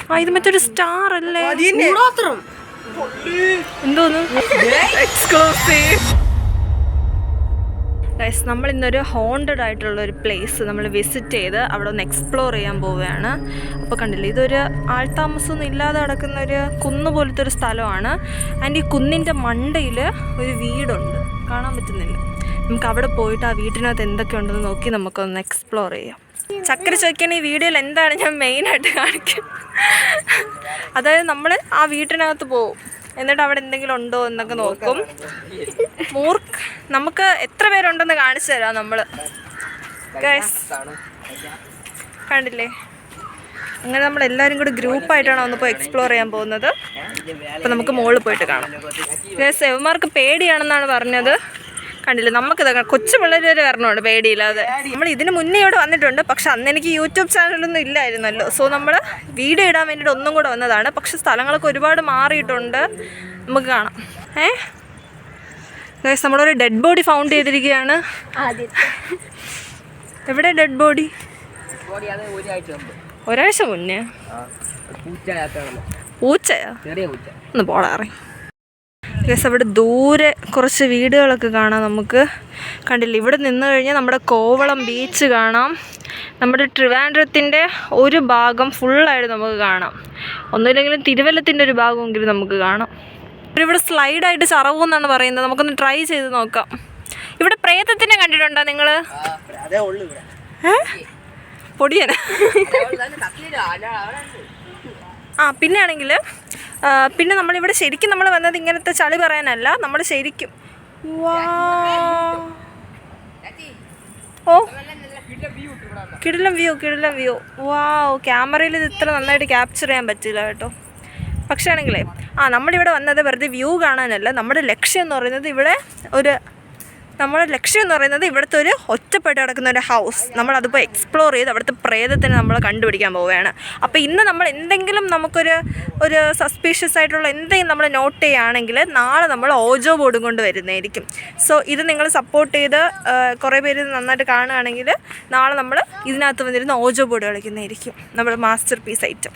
ആ ഇത് മറ്റൊരു സ്റ്റാർ അല്ലേ? എന്തോന്നു എക്സ്ക്ലൂസീവ്. ഗൈസ് നമ്മൾ ഇന്നൊരു ഹോണ്ടഡ് ആയിട്ടുള്ള ഒരു പ്ലേസ് നമ്മൾ വിസിറ്റ് ചെയ്ത് അവിടെ ഒന്ന് എക്സ്പ്ലോർ ചെയ്യാൻ പോവുകയാണ്. അപ്പോൾ കണ്ടില്ലേ, ഇതൊരു ആൾതാമസമൊന്നും ഇല്ലാതെ കിടക്കുന്ന ഒരു കുന്ന് പോലത്തെ ഒരു സ്ഥലമാണ്. ആൻഡ് ഈ കുന്നിൻ്റെ മണ്ടയിൽ ഒരു വീടുണ്ട്, കാണാൻ പറ്റുന്നില്ല. നമുക്ക് അവിടെ പോയിട്ട് ആ വീട്ടിനകത്ത് എന്തൊക്കെ ഉണ്ടെന്ന് നോക്കി നമുക്കൊന്ന് എക്സ്പ്ലോർ ചെയ്യാം. ചക്കര ചോദിക്കാൻ ഈ വീഡിയോയിൽ എന്താണ് ഞാൻ മെയിനായിട്ട് കാണിക്കും. അതായത് നമ്മൾ ആ വീട്ടിനകത്ത് പോവും, എന്നിട്ട് അവിടെ എന്തെങ്കിലും ഉണ്ടോ എന്നൊക്കെ നോക്കും. നമുക്ക് എത്ര പേരുണ്ടെന്ന് കാണിച്ചു തരാം നമ്മൾ. ഗൈസ് കണ്ടില്ലേ, അങ്ങനെ നമ്മളെല്ലാവരും കൂടി ഗ്രൂപ്പായിട്ടാണ് ഒന്നിപ്പോൾ എക്സ്പ്ലോർ ചെയ്യാൻ പോകുന്നത്. അപ്പോൾ നമുക്ക് മുകളിൽ പോയിട്ട് കാണാം. ഗൈസ് എവന്മാർക്ക് പേടിയാണെന്നാണ് പറഞ്ഞത്. കണ്ടില്ലേ, നമുക്കിതൊക്കെ കൊച്ചു പിള്ളേർ വരെ വരണമുണ്ട് പേടിയില്ലാതെ. നമ്മൾ ഇതിന് മുന്നേ ഇവിടെ വന്നിട്ടുണ്ട്, പക്ഷെ അന്ന് എനിക്ക് യൂട്യൂബ് ചാനലൊന്നും ഇല്ലായിരുന്നല്ലോ. സോ നമ്മൾ വീഡിയോ ഇടാൻ വേണ്ടിയിട്ട് ഒന്നും കൂടെ വന്നതാണ്. പക്ഷെ സ്ഥലങ്ങളൊക്കെ ഒരുപാട് മാറിയിട്ടുണ്ട്, നമുക്ക് കാണാം. ഗൈസ് നമ്മളൊരു ഡെഡ് ബോഡി ഫൗണ്ട് ചെയ്തിരിക്കുകയാണ്. എവിടെ ഡെഡ് ബോഡി? ഒരാഴ്ച മുന്നേ. പൂച്ചയാ? ഒന്ന് പോടാറി. ഗൈസ് അവിടെ ദൂരെ കുറച്ച് വീടുകളൊക്കെ കാണാം നമുക്ക്. കണ്ടില്ല, ഇവിടെ നിന്ന് കഴിഞ്ഞാൽ നമ്മുടെ കോവളം ബീച്ച് കാണാം. നമ്മുടെ ട്രിവാൻഡ്രത്തിൻ്റെ ഒരു ഭാഗം ഫുള്ളായിട്ട് നമുക്ക് കാണാം. ഒന്നുമില്ലെങ്കിലും തിരുവല്ലത്തിൻ്റെ ഒരു ഭാഗമെങ്കിലും നമുക്ക് കാണാം. ഇവിടെ സ്ലൈഡായിട്ട് ചറവൂന്നാണ് പറയുന്നത്. നമുക്കൊന്ന് ട്രൈ ചെയ്ത് നോക്കാം. ഇവിടെ പ്രേതത്തിനെ കണ്ടിട്ടുണ്ടോ നിങ്ങൾ? പൊടിയന. പിന്നെ ആണെങ്കിൽ പിന്നെ നമ്മളിവിടെ ശരിക്കും നമ്മൾ വന്നത് ഇങ്ങനത്തെ ചളി പറയാനല്ല. നമ്മൾ ശരിക്കും കിടിലം വ്യൂ. വാവ്, ക്യാമറയിൽ ഇത് ഇത്ര നന്നായിട്ട് ക്യാപ്ചർ ചെയ്യാൻ പറ്റില്ല കേട്ടോ. പക്ഷേ ആണെങ്കിലേ നമ്മളിവിടെ വന്നത് വെറുതെ വ്യൂ കാണാനല്ല. നമ്മുടെ ലക്ഷ്യം എന്ന് പറയുന്നത് ഇവിടുത്തെ ഒരു ഒറ്റപ്പെട്ട് കിടക്കുന്ന ഒരു ഹൗസ് നമ്മളതിപ്പോൾ എക്സ്പ്ലോർ ചെയ്ത് അവിടുത്തെ പ്രേതത്തിനെ നമ്മൾ കണ്ടുപിടിക്കാൻ പോവുകയാണ്. അപ്പോൾ ഇന്ന് നമ്മൾ എന്തെങ്കിലും നമുക്കൊരു സസ്പീഷ്യസ് ആയിട്ടുള്ള എന്തെങ്കിലും നമ്മൾ നോട്ട് ചെയ്യുകയാണെങ്കിൽ നാളെ നമ്മൾ ഓജോ ബോർഡും കൊണ്ട് വരുന്നതായിരിക്കും. സോ ഇത് നിങ്ങൾ സപ്പോർട്ട് ചെയ്ത് കുറേ പേര് നന്നായിട്ട് കാണുകയാണെങ്കിൽ നാളെ നമ്മൾ ഇതിനകത്ത് വന്നിരുന്ന ഓജോ ബോർഡ് കളിക്കുന്നതായിരിക്കും, നമ്മുടെ മാസ്റ്റർ പീസ് ഐറ്റം.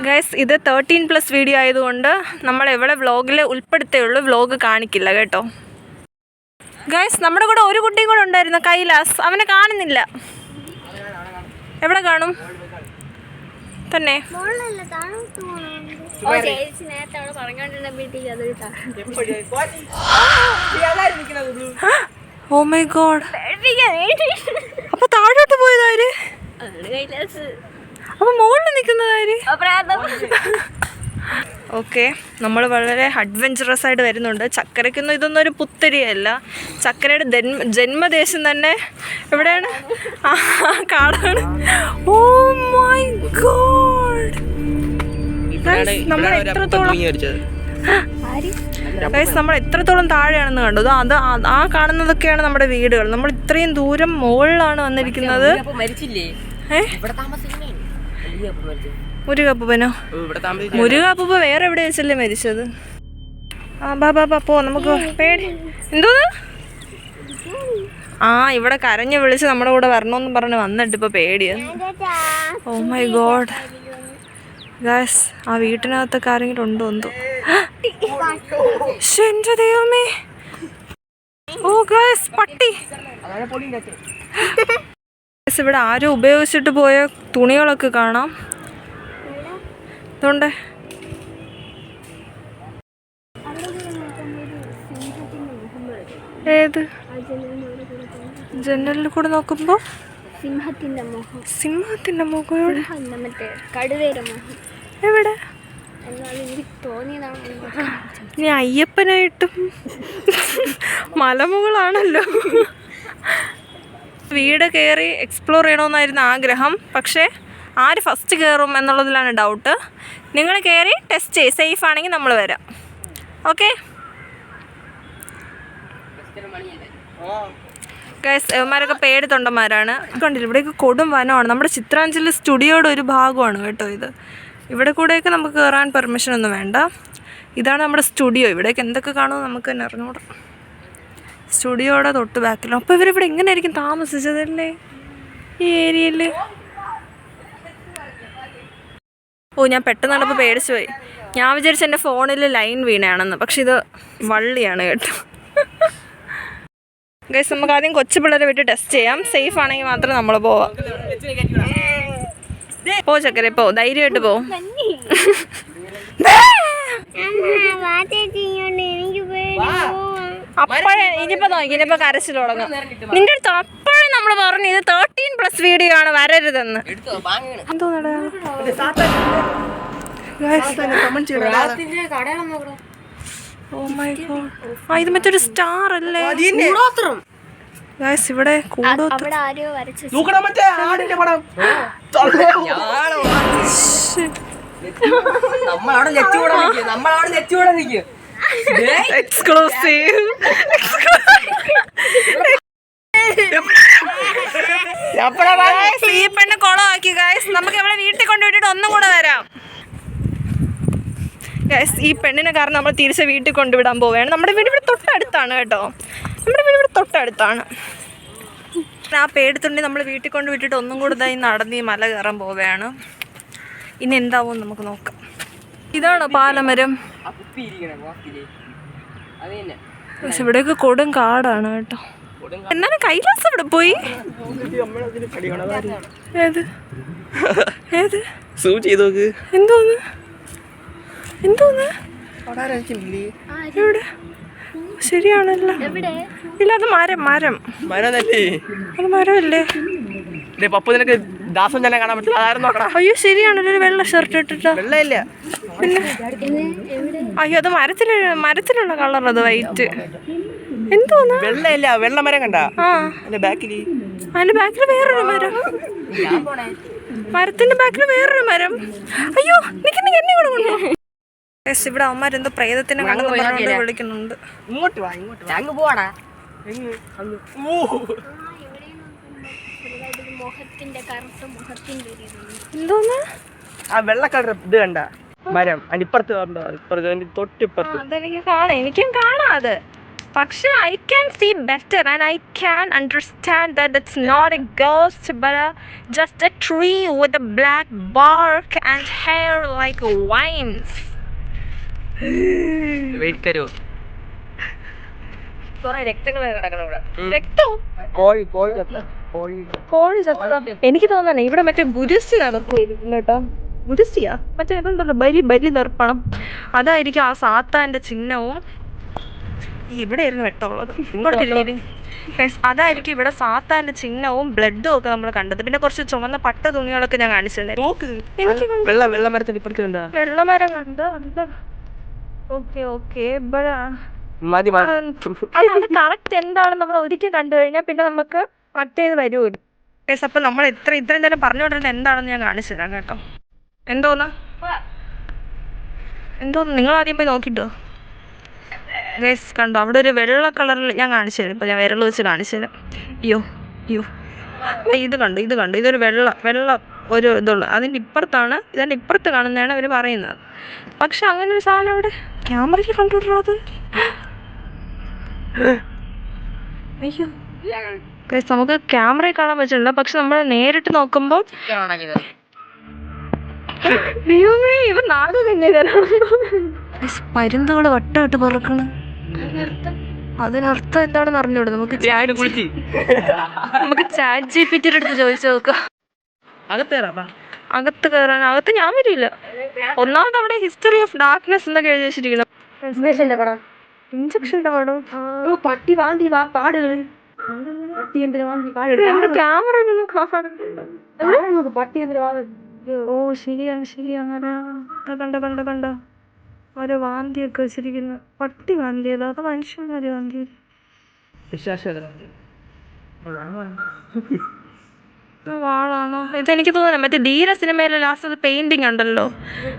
ഗൈസ് ഇത് 13+ വീഡിയോ ആയതുകൊണ്ട് നമ്മൾ എവിടെ വ്ളോഗിൽ ഉൾപ്പെടുത്തേയുള്ളൂ, വ്ളോഗ് കാണിക്കില്ല കേട്ടോ. ഗൈസ് നമ്മുടെ കൂടെ ഒരു കുട്ടിയും കൂടെ ഉണ്ടായിരുന്നു, കൈലാസ്. അവനെ കാണുന്നില്ല. എവിടെ കാണും തന്നെ? Oh my God. അപ്പൊ താഴോട്ട് പോയതാര്? അപ്പൊ മുകളിൽ നിൽക്കുന്നതാര്? ഓക്കെ, നമ്മൾ വളരെ അഡ്വഞ്ചറസ് ആയിട്ട് വരുന്നുണ്ട്. ചക്കരയ്ക്കൊന്നും ഇതൊന്നും ഒരു പുത്തരിയല്ല. ചക്കരയുടെ ജന്മദേശം തന്നെ എവിടെയാണ്? കാടാണ്. Oh my God. നമ്മൾ എത്രത്തോളം താഴെയാണെന്ന് കണ്ടത്. ആ കാണുന്നതൊക്കെയാണ് നമ്മുടെ വീടുകൾ. നമ്മൾ ഇത്രയും ദൂരം മുകളിലാണ് വന്നിരിക്കുന്നത്. മുരുകാപ്പൂപ്പനോ? മുരുകാപ്പൂപ്പ വേറെ എവിടെ വെച്ചല്ലേ മരിച്ചത്? ബാ പോ, നമുക്ക് പേടി. എന്തോന്ന്? ഇവിടെ കരഞ്ഞു വിളിച്ച് നമ്മുടെ കൂടെ വരണമെന്ന് പറഞ്ഞ് വന്നിട്ട് ഇപ്പൊ പേടിയാണ്. ഓ മൈ ഗോഡ് ഗായ്സ്, ആ വീട്ടിനകത്തൊക്കെ ആരെങ്കിലും ഉണ്ടോ എന്തോ. എന്റെ ദൈവമേ. ഓ ഗായ്സ്, പട്ടി. ഇവിടെ ആരും ഉപയോഗിച്ചിട്ട് പോയ തുണികളൊക്കെ കാണാം. അതുകൊണ്ട് ഏത് ജനലിൽ കൂടെ നോക്കുമ്പോ സിംഹത്തിന്റെ മുഖം എവിടെ? ഇനി അയ്യപ്പനായിട്ടും മലമുകളാണല്ലോ. വീട് കയറി എക്സ്പ്ലോർ ചെയ്യണമെന്നായിരുന്നു ആഗ്രഹം. പക്ഷേ ആര് ഫസ്റ്റ് കയറും എന്നുള്ളതിലാണ് ഡൗട്ട്. നിങ്ങൾ കയറി ടെസ്റ്റ് ചെയ്ത് സേഫ് ആണെങ്കിൽ നമ്മൾ വരാം. ഓക്കെ ഗൈസ്, ഇവന്മാരൊക്കെ പേടി തൊണ്ടന്മാരാണ്. കണ്ടില്ല, ഇവിടെയൊക്കെ കൊടും വനമാണ്. നമ്മുടെ ചിത്രാഞ്ജലി സ്റ്റുഡിയോയുടെ ഒരു ഭാഗമാണ് കേട്ടോ ഇത്. ഇവിടെ കൂടെയൊക്കെ നമുക്ക് കയറാൻ പെർമിഷനൊന്നും വേണ്ട. ഇതാണ് നമ്മുടെ സ്റ്റുഡിയോ. ഇവിടേക്ക് എന്തൊക്കെ കാണുമെന്ന് നമുക്ക് തന്നെ അറിഞ്ഞൂടാ. സ്റ്റുഡിയോയുടെ തൊട്ട് ബാക്കിലും. അപ്പോൾ ഇവരിവിടെ എങ്ങനെയായിരിക്കും താമസിച്ചതല്ലേ ഈ ഏരിയയിൽ? ഓ ഞാൻ പെട്ടെന്ന് കണ്ടപ്പോൾ പേടിച്ചു പോയി. ഞാൻ വിചാരിച്ചു എൻ്റെ ഫോണിൽ ലൈൻ വീണയാണെന്ന്, പക്ഷെ ഇത് വള്ളിയാണ് കേട്ടോ. ഗൈസ് നമുക്ക് ആദ്യം കൊച്ചു പിള്ളേരെ വിട്ട് ടെസ്റ്റ് ചെയ്യാം. സേഫ് ആണെങ്കിൽ മാത്രം നമ്മൾ പോവാം. പോ ചക്കരെ പോ, ധൈര്യമായിട്ട് പോ. അപ്പോഴേ ഇനിയിപ്പോ നോക്കി, ഇനിയിപ്പോ കരച്ചിൽ തുടങ്ങും. നിന്റെ അടുത്ത് അപ്പോഴേ നമ്മൾ പറഞ്ഞു ഇത് 13+ വീഡിയോ ആണ്, വരരുതെന്ന്. ഇത് മറ്റൊരു സ്റ്റാർ അല്ലേ ഗൈസ്? ഇവിടെ എക്സ്ക്ലൂസീവ്. ഈ പെണ്ണ് കൊളമാക്കി ഗൈസ്. നമുക്ക് ഇവിടെ വീട്ടിൽ കൊണ്ടുവിട്ടിട്ട് ഒന്നും കൂടെ വരാം ഗൈസ്. ഈ പെണ്ണിനെ കാരണം നമ്മൾ തിരിച്ച് വീട്ടിൽ കൊണ്ടുവിടാൻ പോവുകയാണ്. നമ്മുടെ വീട് ഇവിടെ തൊട്ടടുത്താണ് കേട്ടോ, നമ്മുടെ വീട് ഇവിടെ തൊട്ടടുത്താണ്. ആ പേടിത്തുണ്ടി നമ്മൾ വീട്ടിൽ കൊണ്ട് വിട്ടിട്ട് ഒന്നും കൂടെ ഇതായി നടന്ന് ഈ മല കയറാൻ പോവുകയാണ്. ഇനി എന്താവും നമുക്ക് നോക്കാം. ഇതാണോ പാലമരം? പക്ഷെ ഇവിടെയൊക്കെ കൊടും കാടാണ് കേട്ടോ. എന്നാലും കൈലാസം ഇവിടെ പോയി. ഏത് ഏത് എന്തോന്ന് എന്തോന്ന് എവിടെ? ശരിയാണല്ലോ. ഇല്ല അത് മരം മരം അത് മരമല്ലേ? പപ്പു നിനക്ക് ദാസം തന്നെ കാണാൻ പറ്റില്ല. അയ്യോ ശരിയാണല്ലോ, ഒരു വെള്ള ഷർട്ട് ഇട്ടിട്ട്. വെള്ളമില്ല. പിന്നെ അയ്യോ അത് മരത്തിലുള്ള കളർ, അത് വൈറ്റ്. എന്തോന്ന് വെള്ളമില്ല, വെള്ള മരം കണ്ട? ആ അതിന്റെ ബാക്കിൽ വേറൊരു മരം, മരത്തിന്റെ ബാക്കിൽ വേറൊരു മരം. അയ്യോ നിക്ക് എന്നെ കൂടെ കൊണ്ടോ. ഇവിടെ അവന്മാരെന്തോ പ്രേതത്തിനെ കണ്ടെന്ന് വിളിക്കുന്നുണ്ട്. ഇങ്ങോട്ട് വാ, ഇങ്ങോട്ട് അങ്ങ് പോവാടാ. എന്തോന്ന് ആ വെള്ള കളർ ഇത് കണ്ട മരം? അതിന്റെ ഇപ്പുറത്ത് തൊട്ടിപ്പുറത്ത്. അതെനിക്ക് കാണാം, എനിക്കും കാണാം അത്. പക്ഷെ I can see better and I can understand that it's not a ghost but just a tree with a black bark and hair like vines. Wait കരോ. എനിക്ക് തോന്നണേ ഇവിടെ മറ്റേ ഗുരുസി നടത്തിയിരിക്കുന്നു കേട്ടോ. ഗുരുസിയാ മറ്റേ ഇതുണ്ടല്ലോ, ബലി ദർപ്പണം. അതായിരിക്കും ആ സാത്താന്റെ ചിഹ്നവും. ഇവിടെ ആയിരുന്നു വെട്ടമുള്ളത്, അതായിരിക്കും ഇവിടെ സാത്താന്റെ ചിഹ്നവും ബ്ലഡും ഒക്കെ നമ്മൾ കണ്ടത്. പിന്നെ കുറച്ച് ചുമന്ന പട്ട തുണികളൊക്കെ ഞാൻ കാണിച്ചിരുന്നു. വെള്ളമരം കണ്ട്. ഓക്കെ ഓക്കെ അത് കറക്റ്റ് എന്താണെന്ന് നമ്മൾ ഒരിക്കൽ കണ്ടു കഴിഞ്ഞാൽ പിന്നെ നമുക്ക് മറ്റേത് വരുമല്ലോ. അപ്പൊ നമ്മൾ ഇത്രയും നേരം പറഞ്ഞുകൊണ്ടിരുന്നത് എന്താണെന്ന് ഞാൻ കാണിച്ചു തരാം കേട്ടോ. എന്തോന്ന് നിങ്ങൾ ആദ്യം പോയി നോക്കിട്ടോ ഗൈസ്. കണ്ടോ അവിടെ ഒരു വെള്ള കളറിൽ ഞാൻ കാണിച്ചു തരാം. ഇപ്പൊ ഞാൻ വിരൽ വെച്ച് കാണിച്ചു തരാം. അയ്യോ ഇത് കണ്ടു ഇതൊരു വെള്ള ഒരു ഇതുള്ളു. അതിൻ്റെ ഇപ്പുറത്താണ്, ഇതിൻ്റെ ഇപ്പുറത്ത് കാണുന്നതാണ് അവർ പറയുന്നത്. പക്ഷെ അങ്ങനെ ഒരു സാധനം അവിടെ ക്യാമറയ്ക്ക് കണ്ടുവിടണോ അത്? അയ്യോ ഗൈസ് നമുക്ക് ക്യാമറയിൽ കാണാൻ പറ്റില്ല, പക്ഷെ നമ്മൾ നേരിട്ട് നോക്കുമ്പോൾ ഇവ നാട് തന്നെ പരുന്തുകൾ വട്ടമിട്ട് പറക്കണം. അതിനർത്ഥം എന്താണെന്ന് അറിഞ്ഞൂടെ? നമുക്ക് ചാറ്റ് GPT അടുത്ത് ചോദിച്ചു നോക്കാം. അകത്ത് കയറാൻ അകത്ത് ഞാൻ വരില്ല. ഒന്നാമത് അവിടെ ഹിസ്റ്ററി ഓഫ് ഡാർക്ക്നെസ് എന്നൊക്കെ എഴുതി വെച്ചിരിക്കണം. ഇഞ്ചക്ഷന്റെ പടം, പട്ടി വാന്തി പാടുകൾ, ക്യാമറ പട്ടി. ഓ ശരിയാണ് കണ്ട ഓരോ വാന്തിയൊക്കെ വെച്ചിരിക്കുന്നു. പട്ടി വാന്തിയതോ അതോ മനുഷ്യന്മാര് വാന്തിയത്? വാളാണോ ഇതെനിക്ക് തോന്നുന്നു. മറ്റേ ധീര സിനിമയിലെ ലാസ്റ്റ് അത് പെയിന്റിങ് ഉണ്ടല്ലോ.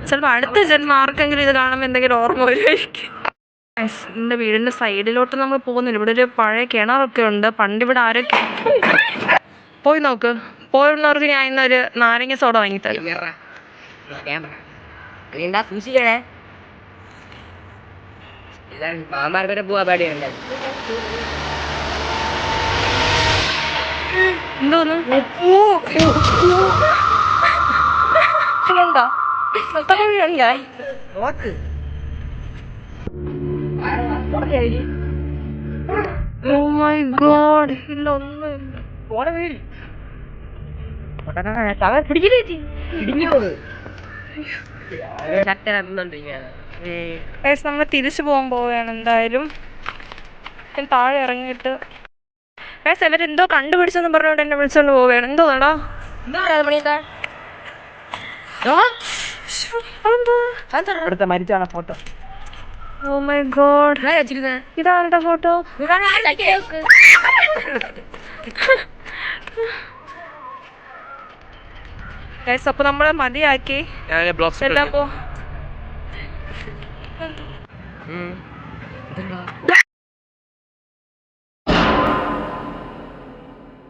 ചിലപ്പോൾ അടുത്ത ജന്മം ആർക്കെങ്കിലും ഇത് കാണുമ്പോൾ എന്തെങ്കിലും ഓർമ്മ വരുമായിരിക്കും. എൻ്റെ വീടിൻ്റെ സൈഡിലോട്ട് നമ്മൾ പോകുന്നില്ല. ഇവിടെ ഒരു പഴയ കിണറൊക്കെ ഉണ്ട്. പണ്ടിവിടെ ആരൊക്കെ പോയി നോക്ക്. പോയുള്ളവർക്ക് ഞാൻ ഇന്നൊരു നാരങ്ങ സോഡ വാങ്ങിത്തരാം. എന്തോന്ന് നോക്ക് Oh my god. ഇല്ല ഒന്നും. പോണ വീട് പിടിക്കില്ലേ ഇടിഞ്ഞു Guys, നമ്മൾ തിരിച്ചു പോകാൻ പോവുകയാണ് എന്തായാലും. ഞാൻ താഴെ ഇറങ്ങിയിട്ട് ഗൈസ് അവരെന്തോ കണ്ടുപിടിച്ചെന്ന് പറഞ്ഞുകൊണ്ട് എന്നെ വിളിച്ചോണ്ട് പോവുകയാണ്. എന്തോന്നാടാ ഇവിടുത്തെ മരിച്ചാണ് ഫോട്ടോ. Oh my god. ഇതാരുടെ ഫോട്ടോ? ഗൈസ് അപ്പോൾ നമ്മൾ മതിയാക്കി എല്ലാം പോ